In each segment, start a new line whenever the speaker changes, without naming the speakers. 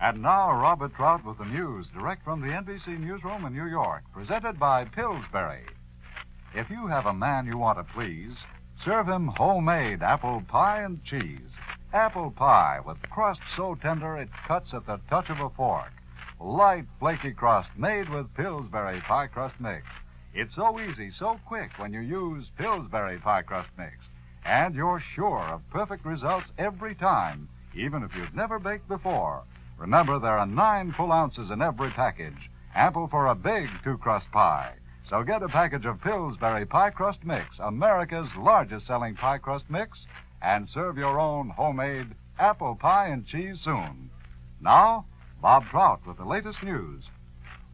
And now, Robert Trout with the news, direct from the NBC newsroom in New York, presented by Pillsbury. If you have a man you want to please, serve him homemade apple pie and cheese. Apple pie with crust so tender it cuts at the touch of a fork. Light, flaky crust made with Pillsbury pie crust mix. It's so easy, so quick when you use Pillsbury pie crust mix. And you're sure of perfect results every time, even if you've never baked before. Remember, there are 9 full ounces in every package, ample for a big 2-crust pie. So get a package of Pillsbury Pie Crust Mix, America's largest-selling pie crust mix, and serve your own homemade apple pie and cheese soon. Now, Bob Trout with the latest news.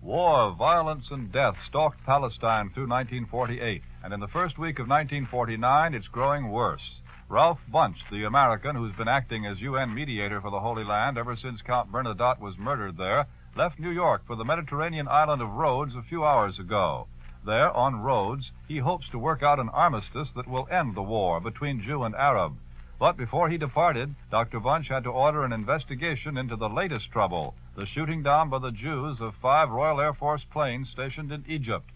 War, violence, and death stalked Palestine through 1948, and in the first week of 1949, it's growing worse. Ralph Bunche, the American who's been acting as UN mediator for the Holy Land ever since Count Bernadotte was murdered there, left New York for the Mediterranean island of Rhodes a few hours ago. There, on Rhodes, he hopes to work out an armistice that will end the war between Jew and Arab. But before he departed, Dr. Bunche had to order an investigation into the latest trouble, the shooting down by the Jews of 5 Royal Air Force planes stationed in Egypt.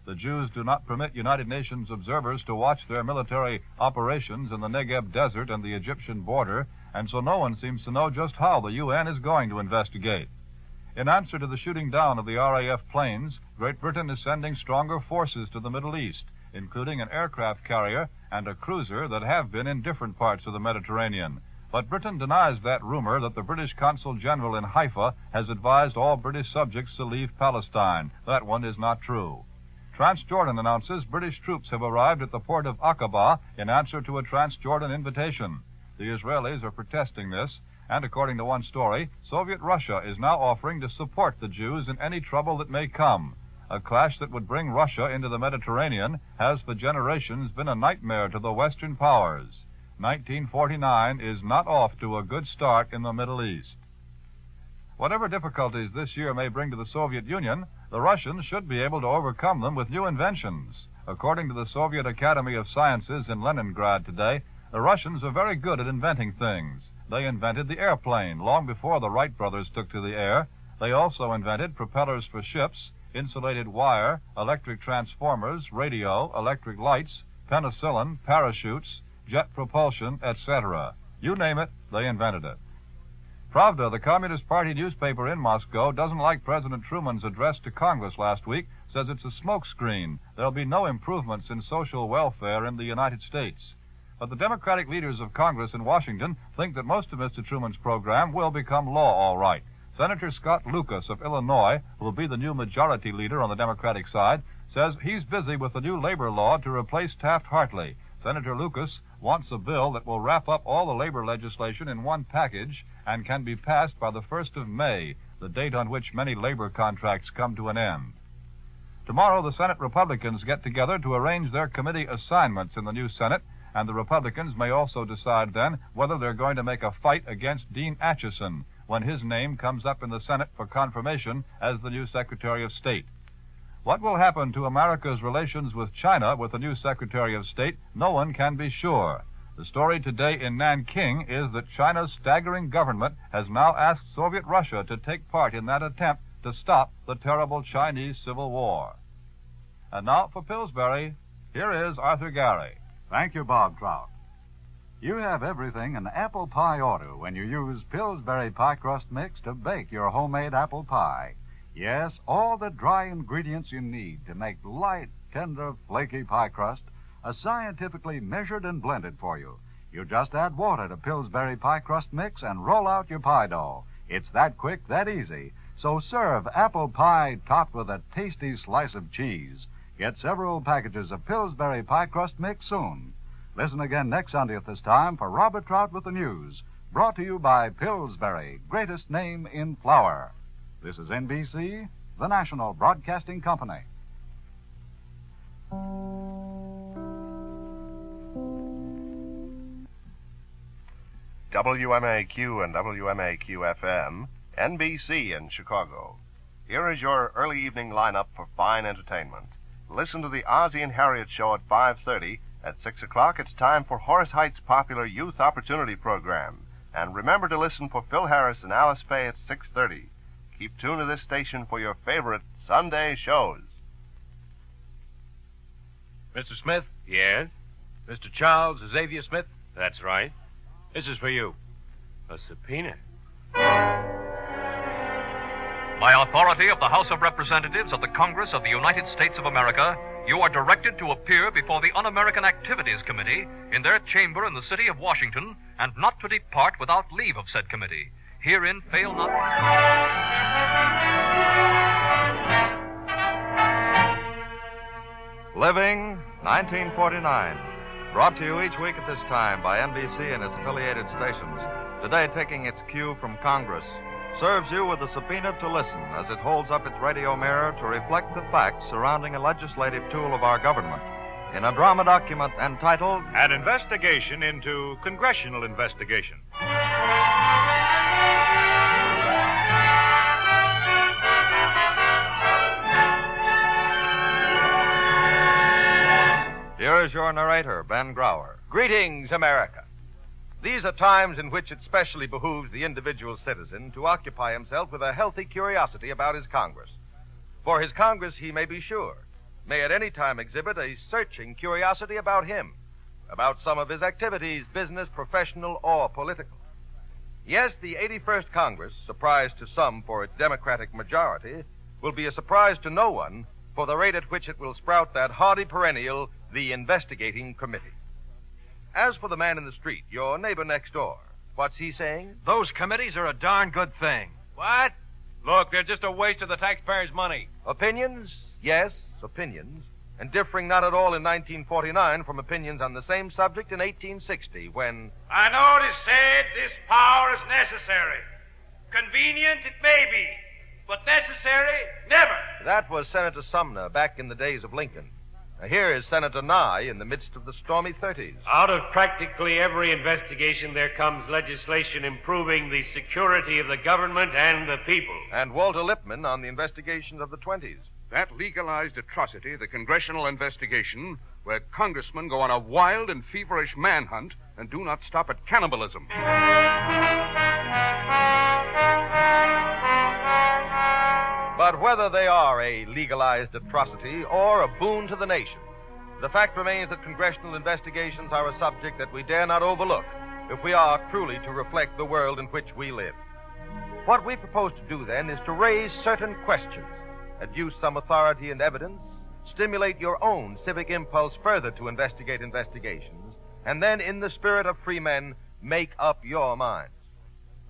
The Jews do not permit United Nations observers to watch their military operations in the Negev Desert and the Egyptian border, and so no one seems to know just how the UN is going to investigate. In answer to the shooting down of the RAF planes, Great Britain is sending stronger forces to the Middle East, including an aircraft carrier and a cruiser that have been in different parts of the Mediterranean. But Britain denies that rumor that the British Consul General in Haifa has advised all British subjects to leave Palestine. That one is not true. Transjordan announces British troops have arrived at the port of Aqaba in answer to a Transjordan invitation. The Israelis are protesting this, and according to one story, Soviet Russia is now offering to support the Jews in any trouble that may come. A clash that would bring Russia into the Mediterranean has for generations been a nightmare to the Western powers. 1949 is not off to a good start in the Middle East. Whatever difficulties this year may bring to the Soviet Union, the Russians should be able to overcome them with new inventions. According to the Soviet Academy of Sciences in Leningrad today, the Russians are very good at inventing things. They invented the airplane long before the Wright brothers took to the air. They also invented propellers for ships, insulated wire, electric transformers, radio, electric lights, penicillin, parachutes, jet propulsion, etc. You name it, they invented it. Pravda, the Communist Party newspaper in Moscow, doesn't like President Truman's address to Congress last week, says it's a smokescreen. There'll be no improvements in social welfare in the United States. But the Democratic leaders of Congress in Washington think that most of Mr. Truman's program will become law all right. Senator Scott Lucas of Illinois, who will be the new majority leader on the Democratic side, says he's busy with the new labor law to replace Taft-Hartley. Senator Lucas wants a bill that will wrap up all the labor legislation in one package and can be passed by the 1st of May, the date on which many labor contracts come to an end. Tomorrow, the Senate Republicans get together to arrange their committee assignments in the new Senate, and the Republicans may also decide then whether they're going to make a fight against Dean Acheson when his name comes up in the Senate for confirmation as the new Secretary of State. What will happen to America's relations with China with the new Secretary of State, no one can be sure. The story today in Nanking is that China's staggering government has now asked Soviet Russia to take part in that attempt to stop the terrible Chinese Civil War. And now for Pillsbury, here is Arthur Gary.
Thank you, Bob Trout. You have everything an apple pie ought to when you use Pillsbury Pie Crust Mix to bake your homemade apple pie. Yes, all the dry ingredients you need to make light, tender, flaky pie crust are scientifically measured and blended for you. You just add water to Pillsbury Pie Crust Mix and roll out your pie dough. It's that quick, that easy. So serve apple pie topped with a tasty slice of cheese. Get several packages of Pillsbury Pie Crust Mix soon. Listen again next Sunday at this time for Robert Trout with the news. Brought to you by Pillsbury, greatest name in flour. This is NBC, the National Broadcasting Company.
WMAQ and WMAQ-FM, NBC in Chicago. Here is your early evening lineup for fine entertainment. Listen to the Ozzie and Harriet Show at 5:30. At 6 o'clock, it's time for Horace Height's popular Youth Opportunity Program. And remember to listen for Phil Harris and Alice Faye at 6:30. Keep tuned to this station for your favorite Sunday shows.
Mr. Smith?
Yes?
Mr. Charles Xavier Smith?
That's right.
This is for you.
A subpoena.
By authority of the House of Representatives of the Congress of the United States of America, you are directed to appear before the Un-American Activities Committee in their chamber in the city of Washington and not to depart without leave of said committee. Herein fail not.
Living 1949. Brought to you each week at this time by NBC and its affiliated stations. Today taking its cue from Congress. Serves you with a subpoena to listen as it holds up its radio mirror to reflect the facts surrounding a legislative tool of our government. In a drama document entitled
An Investigation into Congressional Investigation.
Here is your narrator, Ben Grauer.
Greetings, America. These are times in which it specially behooves the individual citizen to occupy himself with a healthy curiosity about his Congress. For his Congress, he may be sure, may at any time exhibit a searching curiosity about him, about some of his activities, business, professional, or political. Yes, the 81st Congress, surprise to some for its Democratic majority, will be a surprise to no one for the rate at which it will sprout that hardy perennial, the investigating committee. As for the man in the street, your neighbor next door, what's he saying?
Those committees are a darn good thing.
What?
Look, they're just a waste of the taxpayers' money.
Opinions? Yes, opinions. And differing not at all in 1949 from opinions on the same subject in 1860, when...
I know it is said this power is necessary. Convenient it may be, but necessary, never.
That was Senator Sumner back in the days of Lincoln. Now, here is Senator Nye in the midst of the stormy 30s.
Out of practically every investigation, there comes legislation improving the security of the government and the people.
And Walter Lippmann on the investigations of the 20s.
That legalized atrocity, the Congressional investigation, where congressmen go on a wild and feverish manhunt and do not stop at cannibalism.
But whether they are a legalized atrocity or a boon to the nation, the fact remains that congressional investigations are a subject that we dare not overlook if we are truly to reflect the world in which we live. What we propose to do, then, is to raise certain questions, adduce some authority and evidence, stimulate your own civic impulse further to investigate investigations, and then, in the spirit of free men, make up your minds.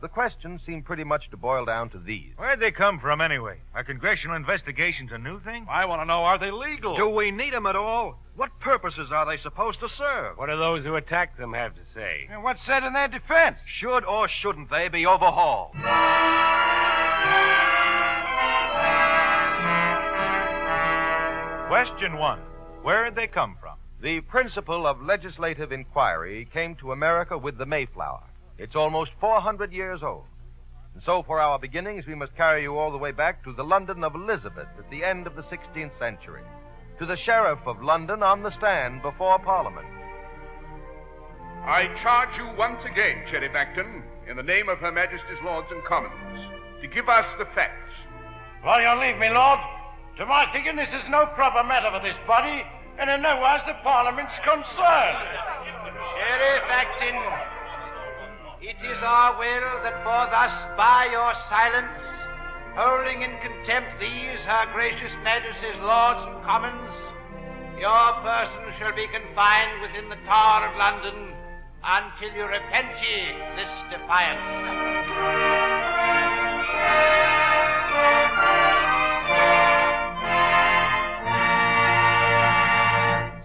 The questions seem pretty much to boil down to these.
Where'd they come from, anyway? Are congressional investigations a new thing?
I want to know, are they legal?
Do we need them at all? What purposes are they supposed to serve?
What do those who attack them have to say?
And what's said in their defense?
Should or shouldn't they be overhauled? Question 1. Where'd they come from?
The principle of legislative inquiry came to America with the Mayflower. It's almost 400 years old. And so for our beginnings, we must carry you all the way back to the London of Elizabeth at the end of the 16th century, to the Sheriff of London on the stand before Parliament.
I charge you once again, Sheriff Acton, in the name of Her Majesty's Lords and Commons, to give us the facts.
Well, you'll leave me, Lord. To my thinking, this is no proper matter for this body, and in no wise the Parliament's concerned.
Sheriff Acton, it is our will that for thus by your silence, holding in contempt these her gracious Majesty's Lords and Commons, your person shall be confined within the Tower of London until you repent ye this defiance.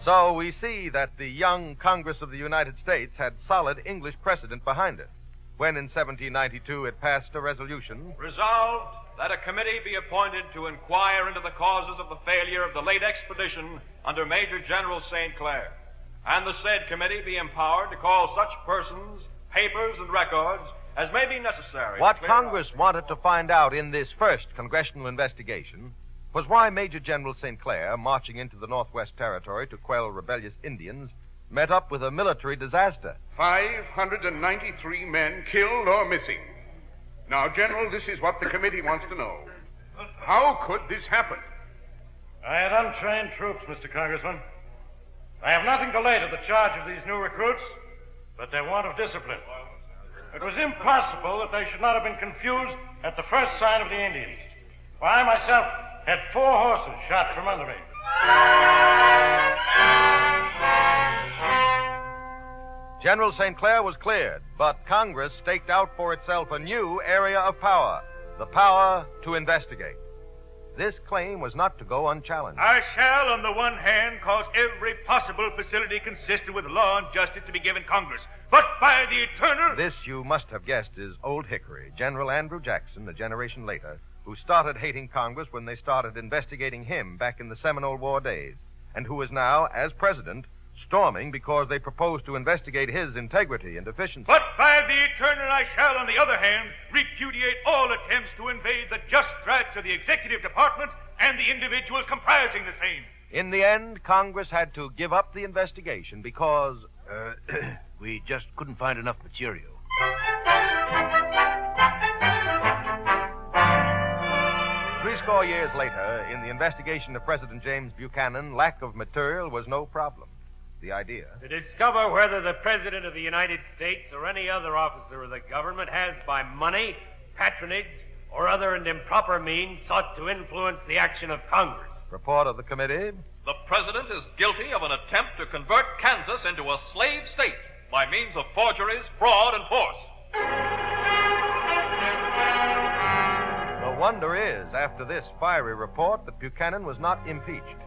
So we see that the young Congress of the United States had solid English precedent behind it, when in 1792 it passed a resolution.
Resolved that a committee be appointed to inquire into the causes of the failure of the late expedition under Major General St. Clair, and the said committee be empowered to call such persons, papers, and records as may be necessary.
What Congress wanted to find out in this first congressional investigation was why Major General St. Clair, marching into the Northwest Territory to quell rebellious Indians, met up with a military disaster.
593 men killed or missing. Now, General, this is what the committee wants to know. How could this happen?
I had untrained troops, Mr. Congressman. I have nothing to lay to the charge of these new recruits, but their want of discipline. It was impossible that they should not have been confused at the first sign of the Indians. For I myself had 4 horses shot from under me.
General St. Clair was cleared, but Congress staked out for itself a new area of power, the power to investigate. This claim was not to go unchallenged.
I shall, on the one hand, cause every possible facility consistent with law and justice to be given Congress. But by the eternal...
This, you must have guessed, is Old Hickory, General Andrew Jackson, a generation later, who started hating Congress when they started investigating him back in the Seminole War days, and who is now, as president, storming because they propose to investigate his integrity and efficiency.
But by the eternal, I shall, on the other hand, repudiate all attempts to invade the just rights of the executive department and the individuals comprising the same.
In the end, Congress had to give up the investigation because...
we just couldn't find enough material.
60 years later, in the investigation of President James Buchanan, lack of material was no problem. The idea...
To discover whether the President of the United States or any other officer of the government has, by money, patronage, or other and improper means, sought to influence the action of Congress.
Report of the committee.
The President is guilty of an attempt to convert Kansas into a slave state by means of forgeries, fraud, and force.
The wonder is, after this fiery report, that Buchanan was not impeached.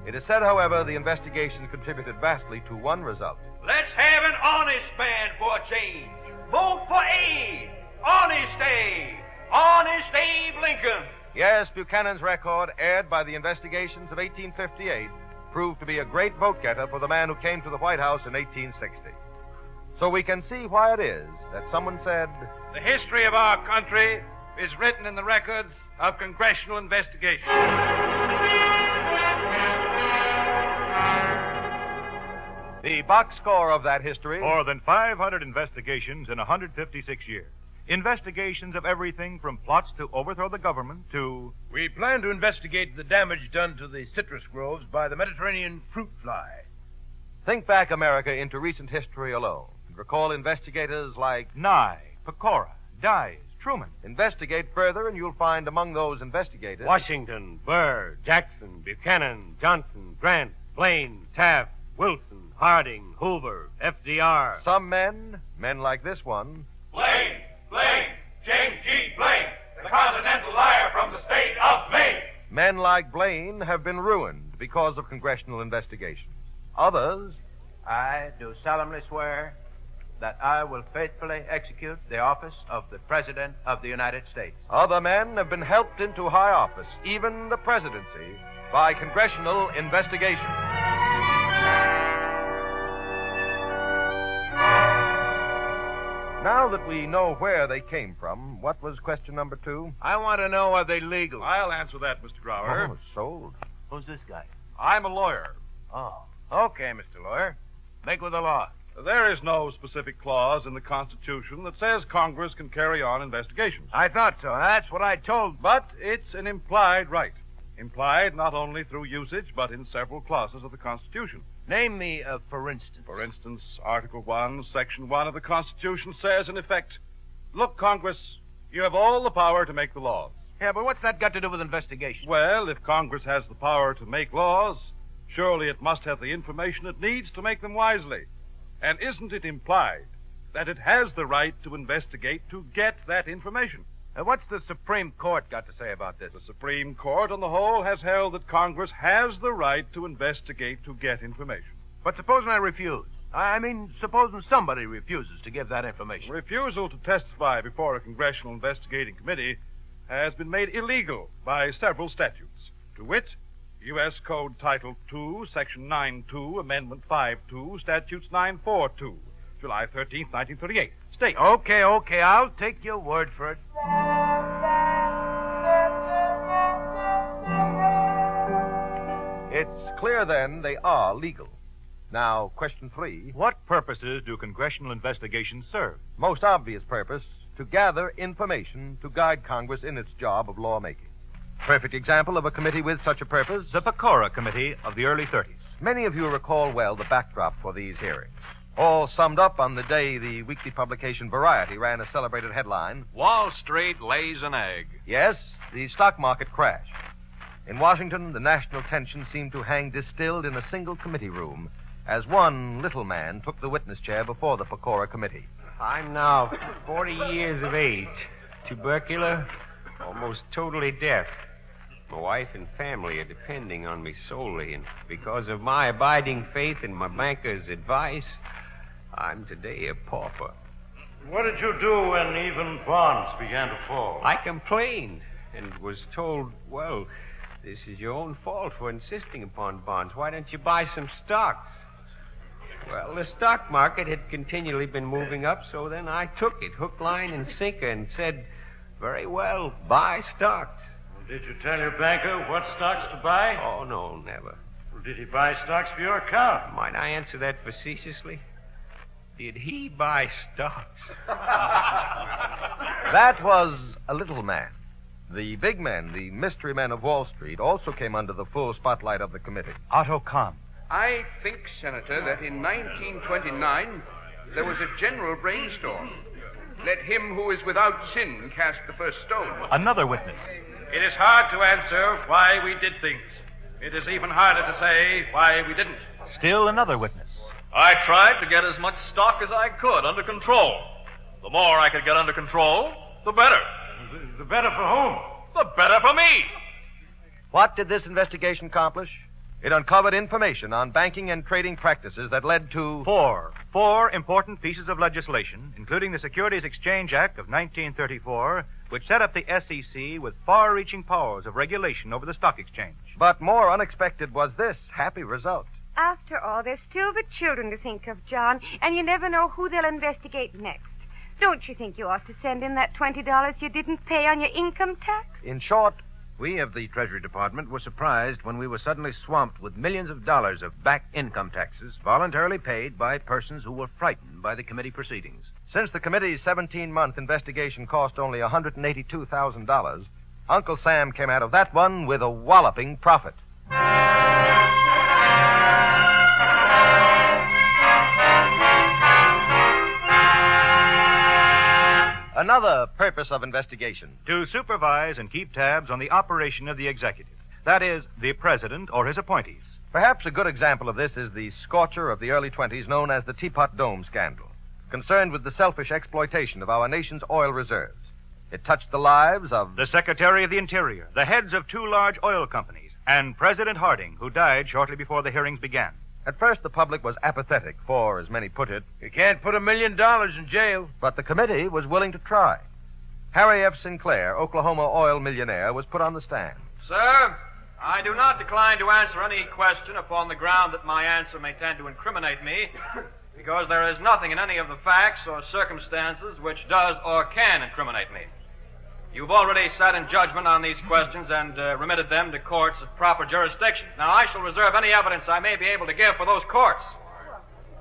It is said, however, the investigation contributed vastly to one result.
Let's have an honest man for a change. Vote for Abe. Honest Abe. Honest Abe Lincoln.
Yes, Buchanan's record, aired by the investigations of 1858, proved to be a great vote-getter for the man who came to the White House in 1860. So we can see why it is that someone said...
The history of our country is written in the records of congressional investigation.
The box score of that history...
More than 500 investigations in 156 years. Investigations of everything from plots to overthrow the government to...
We plan to investigate the damage done to the citrus groves by the Mediterranean fruit fly.
Think back America into recent history alone and recall investigators like...
Nye, Pecora, Dyes, Truman.
Investigate further and you'll find among those investigators...
Washington, Burr, Jackson, Buchanan, Johnson, Grant, Blaine, Taft, Wilson, Harding, Hoover, FDR.
Some men like this one...
Blaine, James G. Blaine, the continental liar from the state of Maine.
Men like Blaine have been ruined because of congressional investigations. Others...
I do solemnly swear that I will faithfully execute the office of the President of the United States.
Other men have been helped into high office, even the presidency, by congressional investigation. Now that we know where they came from, what was question number 2?
I want to know, are they legal?
I'll answer that, Mr. Grauer.
Oh, sold.
Who's this guy?
I'm a lawyer.
Oh, okay, Mr. Lawyer. Make with the law.
There is no specific clause in the Constitution that says Congress can carry on investigations.
I thought so. That's what I told.
But it's an implied right. Implied not only through usage, but in several clauses of the Constitution.
Name me, for instance.
For instance, Article 1, Section 1 of the Constitution says, in effect, look, Congress, you have all the power to make the laws.
Yeah, but what's that got to do with investigation?
Well, if Congress has the power to make laws, surely it must have the information it needs to make them wisely. And isn't it implied that it has the right to investigate to get that information?
What's the Supreme Court got to say about this?
The Supreme Court, on the whole, has held that Congress has the right to investigate to get information.
But supposing I refuse? I mean, supposing somebody refuses to give that information.
Refusal to testify before a Congressional Investigating Committee has been made illegal by several statutes. To wit, U.S. Code Title II, Section 9.2, Amendment 5.2, Statutes 9.4.2, July 13th, 1938. State.
Okay, I'll take your word for it.
It's clear, then, they are legal. Now, question 3.
What purposes do congressional investigations serve?
Most obvious purpose, to gather information to guide Congress in its job of lawmaking. Perfect example of a committee with such a purpose.
The Pecora Committee of the early 30s.
Many of you recall well the backdrop for these hearings. All summed up on the day the weekly publication Variety ran a celebrated headline.
Wall Street lays an egg.
Yes, the stock market crashed. In Washington, the national tension seemed to hang distilled in a single committee room as one little man took the witness chair before the Pecora Committee.
I'm now 40 years of age, tubercular, almost totally deaf. My wife and family are depending on me solely, and because of my abiding faith in my banker's advice, I'm today a pauper.
What did you do when even bonds began to fall?
I complained and was told, well, this is your own fault for insisting upon bonds. Why don't you buy some stocks? Well, the stock market had continually been moving up, so then I took it, hook, line, and sinker, and said, very well, buy stocks.
Well, did you tell your banker what stocks to buy?
Oh, no, never.
Well, did he buy stocks for your account?
Might I answer that facetiously? Did he buy stocks?
That was a little man. The big men, the mystery men of Wall Street, also came under the full spotlight of the committee.
Otto Kahn.
I think, Senator, that in 1929 there was a general brainstorm. Let him who is without sin cast the first stone.
Another witness.
It is hard to answer why we did things. It is even harder to say why we didn't.
Still another witness.
I tried to get as much stock as I could under control. The more I could get under control, the better.
The better for whom?
The better for me.
What did this investigation accomplish? It uncovered information on banking and trading practices that led to...
Four important pieces of legislation, including the Securities Exchange Act of 1934, which set up the SEC with far-reaching powers of regulation over the stock exchange.
But more unexpected was this happy result.
After all, there's still the children to think of, John, and you never know who they'll investigate next. Don't you think you ought to send in that $20 you didn't pay on your income tax?
In short,
we of the Treasury Department were surprised when we were suddenly swamped with millions of dollars of back income taxes voluntarily paid by persons who were frightened by the committee proceedings.
Since the committee's 17-month investigation cost only $182,000, Uncle Sam came out of that one with a walloping profit. Another purpose of investigation.
To supervise and keep tabs on the operation of the executive. That is, the president or his appointees.
Perhaps a good example of this is the scorcher of the early 20s known as the Teapot Dome scandal, concerned with the selfish exploitation of our nation's oil reserves. It touched the lives of...
the Secretary of the Interior, the heads of 2 large oil companies, and President Harding, who died shortly before the hearings began.
At first, the public was apathetic, for, as many put it,
you can't put $1 million in jail.
But the committee was willing to try. Harry F. Sinclair, Oklahoma oil millionaire, was put on the stand.
Sir, I do not decline to answer any question upon the ground that my answer may tend to incriminate me, because there is nothing in any of the facts or circumstances which does or can incriminate me. You've already sat in judgment on these questions and remitted them to courts of proper jurisdiction. Now, I shall reserve any evidence I may be able to give for those courts.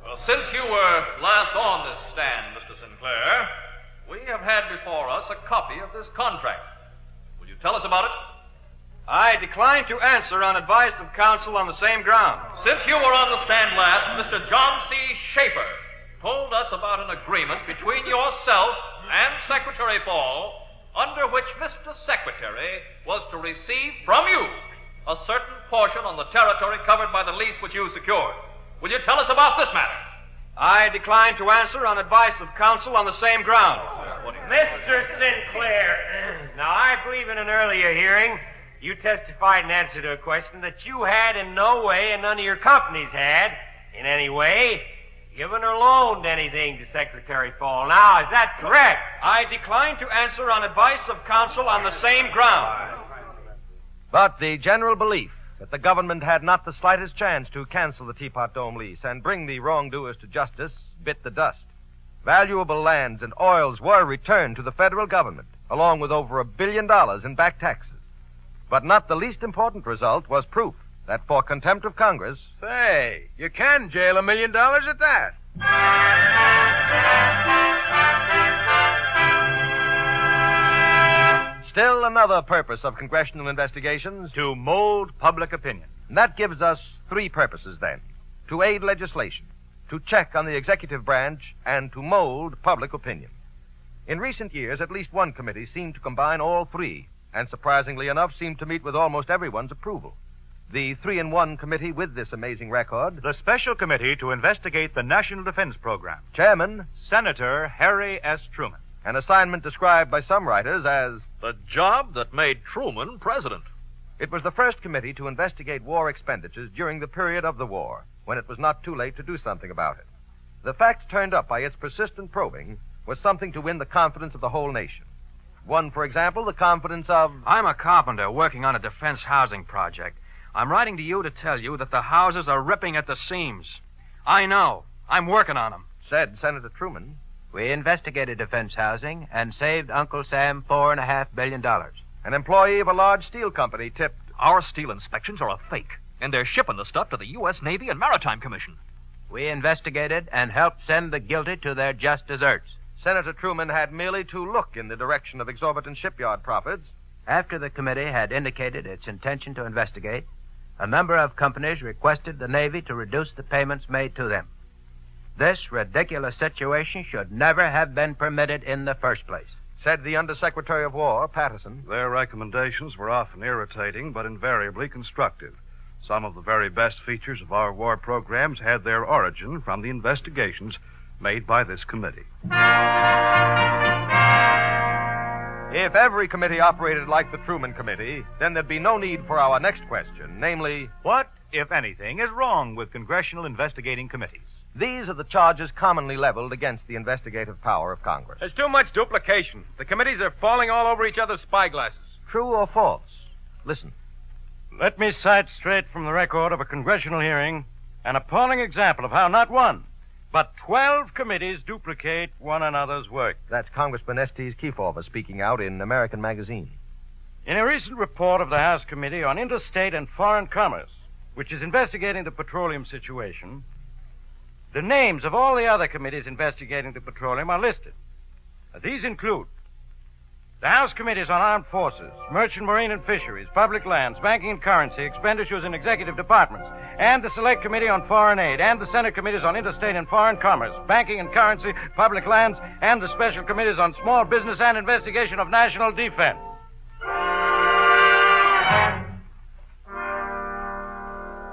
Well, since you were last on this stand, Mr. Sinclair, we have had before us a copy of this contract. Will you tell us about it?
I decline to answer on advice of counsel on the same ground.
Since you were on the stand last, Mr. John C. Schaefer told us about an agreement between yourself and Secretary Fall under which Mr. Secretary was to receive from you a certain portion on the territory covered by the lease which you secured. Will you tell us about this matter?
I decline to answer on advice of counsel on the same ground.
Mr. Sinclair, now I believe in an earlier hearing you testified in answer to a question that you had in no way and none of your companies had in any way given or loaned anything to Secretary Fall. Now, is that correct?
I decline to answer on advice of counsel on the same ground.
But the general belief that the government had not the slightest chance to cancel the Teapot Dome lease and bring the wrongdoers to justice bit the dust. Valuable lands and oils were returned to the federal government, along with over $1 billion in back taxes. But not the least important result was proof that for contempt of Congress...
Say, you can jail $1 million at that.
Still another purpose of congressional investigations.
To mold public opinion.
And that gives us 3 purposes, then. To aid legislation, to check on the executive branch, and to mold public opinion. In recent years, at least one committee seemed to combine all 3, and surprisingly enough, seemed to meet with almost everyone's approval. The 3-in-1 committee with this amazing record.
The Special Committee to investigate the National Defense Program.
Chairman,
Senator Harry S. Truman.
An assignment described by some writers as
the job that made Truman president.
It was the first committee to investigate war expenditures during the period of the war, when it was not too late to do something about it. The facts turned up by its persistent probing was something to win the confidence of the whole nation. One, for example, the confidence of...
I'm a carpenter working on a defense housing project. I'm writing to you to tell you that the houses are ripping at the seams. I know. I'm working on them.
Said Senator Truman.
We investigated defense housing and saved Uncle Sam $4.5 billion.
An employee of a large steel company tipped...
Our steel inspections are a fake, and they're shipping the stuff to the U.S. Navy and Maritime Commission.
We investigated and helped send the guilty to their just deserts.
Senator Truman had merely to look in the direction of exorbitant shipyard profits.
After the committee had indicated its intention to investigate, a number of companies requested the Navy to reduce the payments made to them. This ridiculous situation should never have been permitted in the first place.
Said the Undersecretary of War, Patterson.
Their recommendations were often irritating, but invariably constructive. Some of the very best features of our war programs had their origin from the investigations made by this committee.
If every committee operated like the Truman Committee, then there'd be no need for our next question, namely...
What, if anything, is wrong with congressional investigating committees?
These are the charges commonly leveled against the investigative power of Congress.
There's too much duplication. The committees are falling all over each other's spyglasses.
True or false? Listen.
Let me cite straight from the record of a congressional hearing an appalling example of how not one, but 12 committees duplicate one another's work.
That's Congressman Estes Kefauver speaking out in American Magazine.
In a recent report of the House Committee on Interstate and Foreign Commerce, which is investigating the petroleum situation, the names of all the other committees investigating the petroleum are listed. These include the House Committees on Armed Forces, Merchant Marine and Fisheries, Public Lands, Banking and Currency, Expenditures in Executive Departments, and the Select Committee on Foreign Aid, and the Senate Committees on Interstate and Foreign Commerce, Banking and Currency, Public Lands, and the Special Committees on Small Business and Investigation of National Defense.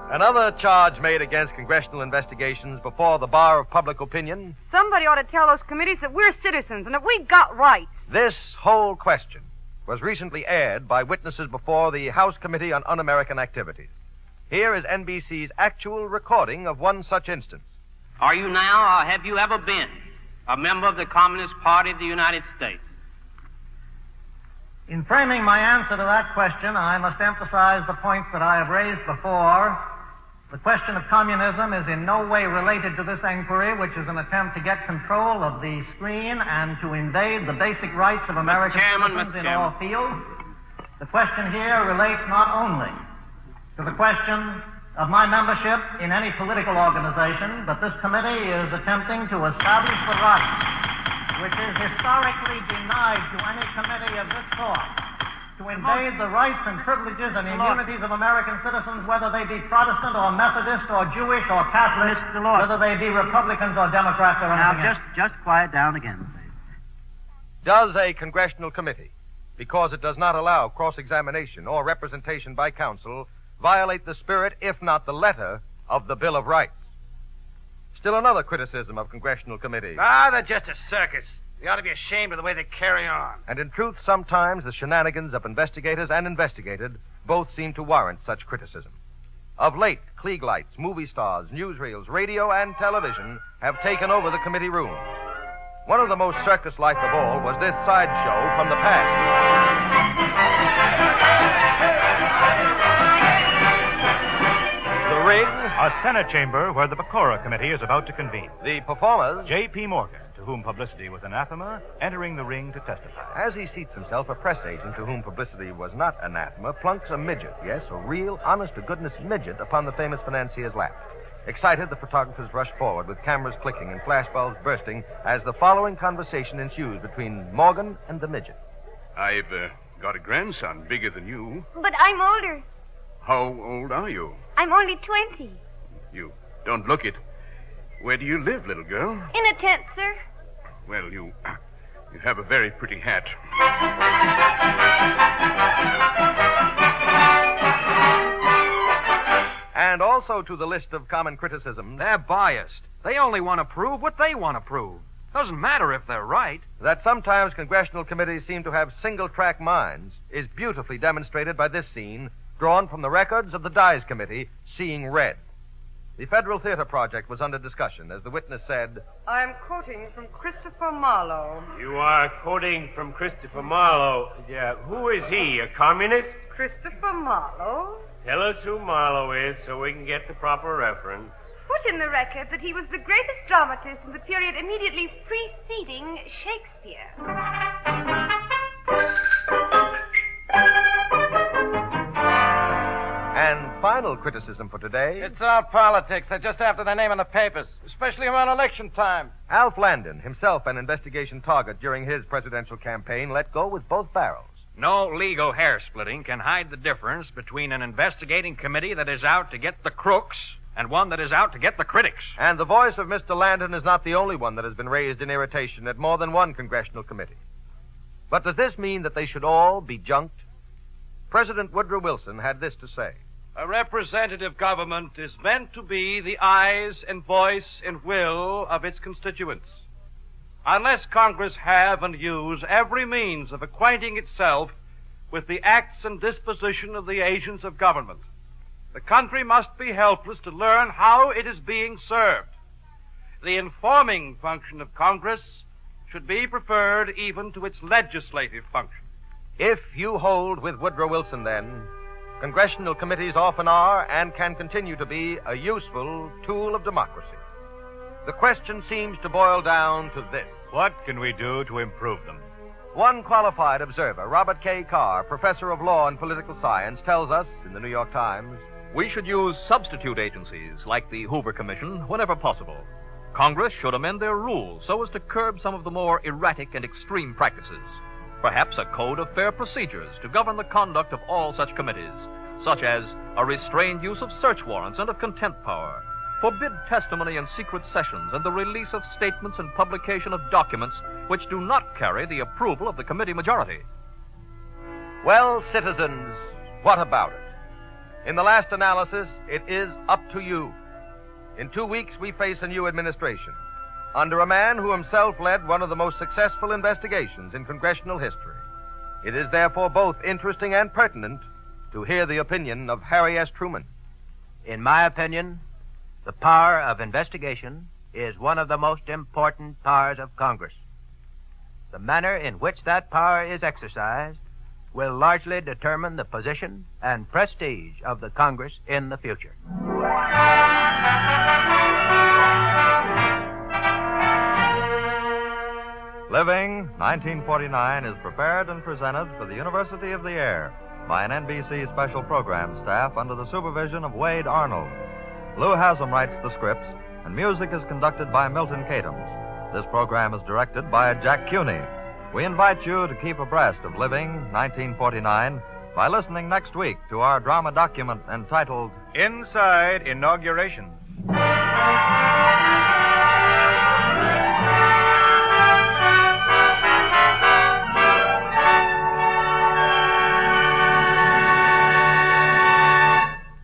Another charge made against congressional investigations before the bar of public opinion.
Somebody ought to tell those committees that we're citizens and that we've got rights.
This whole question was recently aired by witnesses before the House Committee on Un-American Activities. Here is NBC's actual recording of one such instance.
Are you now, or have you ever been, a member of the Communist Party of the United States?
In framing my answer to that question, I must emphasize the point that I have raised before. The question of communism is in no way related to this inquiry, which is an attempt to get control of the screen and to invade the basic rights of American citizens in all fields. The question here relates not only to the question of my membership in any political organization, but this committee is attempting to establish the right which is historically denied to any committee of this sort, to invade the rights and privileges and immunities of American citizens, whether they be Protestant or Methodist or Jewish or Catholic, whether they be Republicans or Democrats or anything else.
Now, just quiet down again, please.
Does a congressional committee, because it does not allow cross-examination or representation by counsel, violate the spirit, if not the letter, of the Bill of Rights? Still another criticism of congressional committees.
They're just a circus. They ought to be ashamed of the way they carry on.
And in truth, sometimes the shenanigans of investigators and investigated both seem to warrant such criticism. Of late, Klieg lights, movie stars, newsreels, radio, and television have taken over the committee rooms. One of the most circus-like of all was this sideshow from the past.
Ring, a Senate chamber where the Pecora Committee is about to convene.
The performers,
J.P. Morgan, to whom publicity was anathema, entering the ring to testify.
As he seats himself, a press agent to whom publicity was not anathema plunks a midget, yes, a real, honest-to-goodness midget, upon the famous financier's lap. Excited, the photographers rush forward with cameras clicking and flashbulbs bursting as the following conversation ensues between Morgan and the midget.
I've got a grandson bigger than you.
But I'm older.
How old are you?
I'm only 20.
You don't look it. Where do you live, little girl?
In a tent, sir.
Well, you have a very pretty hat.
And also to the list of common criticisms.
They're biased. They only want to prove what they want to prove. Doesn't matter if they're right.
That sometimes congressional committees seem to have single-track minds is beautifully demonstrated by this scene, drawn from the records of the Dyes Committee, Seeing Red. The Federal Theater project was under discussion as the witness said,
I'm quoting from Christopher Marlowe.
You are quoting from Christopher Marlowe. Yeah, who is he, a communist?
Christopher Marlowe?
Tell us who Marlowe is so we can get the proper reference.
Put in the record that he was the greatest dramatist in the period immediately preceding Shakespeare.
And final criticism for today.
It's our politics. They're just after their name in the papers, especially around election time.
Alf Landon, himself an investigation target during his presidential campaign, let go with both barrels.
No legal hair splitting can hide the difference between an investigating committee that is out to get the crooks and one that is out to get the critics.
And the voice of Mr. Landon is not the only one that has been raised in irritation at more than one congressional committee. But does this mean that they should all be junked? President Woodrow Wilson had this to say.
A representative government is meant to be the eyes and voice and will of its constituents. Unless Congress have and use every means of acquainting itself with the acts and disposition of the agents of government, the country must be helpless to learn how it is being served. The informing function of Congress should be preferred even to its legislative function.
If you hold with Woodrow Wilson, then, congressional committees often are and can continue to be a useful tool of democracy. The question seems to boil down to this.
What can we do to improve them?
One qualified observer, Robert K. Carr, professor of law and political science, tells us in the New York Times,
we should use substitute agencies like the Hoover Commission whenever possible. Congress should amend their rules so as to curb some of the more erratic and extreme practices. Perhaps a code of fair procedures to govern the conduct of all such committees, such as a restrained use of search warrants and of contempt power, forbid testimony in secret sessions, and the release of statements and publication of documents which do not carry the approval of the committee majority.
Well, citizens, what about it? In the last analysis, it is up to you. In 2 weeks, we face a new administration under a man who himself led one of the most successful investigations in congressional history. It is therefore both interesting and pertinent to hear the opinion of Harry S. Truman.
In my opinion, the power of investigation is one of the most important powers of Congress. The manner in which that power is exercised will largely determine the position and prestige of the Congress in the future.
Living 1949 is prepared and presented for the University of the Air by an NBC special program staff under the supervision of Wade Arnold. Lou Haslam writes the scripts, and music is conducted by Milton Cadams. This program is directed by Jack Cuney. We invite you to keep abreast of Living 1949 by listening next week to our drama document entitled
Inside Inauguration.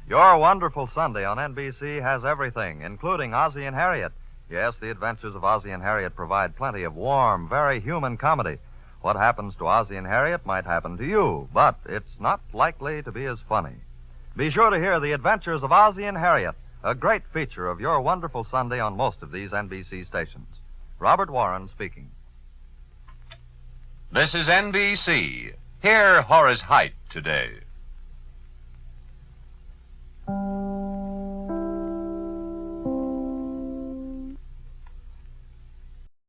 Your Wonderful Sunday on NBC has everything, including Ozzie and Harriet. Yes, the adventures of Ozzie and Harriet provide plenty of warm, very human comedy. What happens to Ozzie and Harriet might happen to you, but it's not likely to be as funny. Be sure to hear the adventures of Ozzie and Harriet, a great feature of Your Wonderful Sunday on most of these NBC stations. Robert Warren speaking.
This is NBC. Hear Horace Heidt today.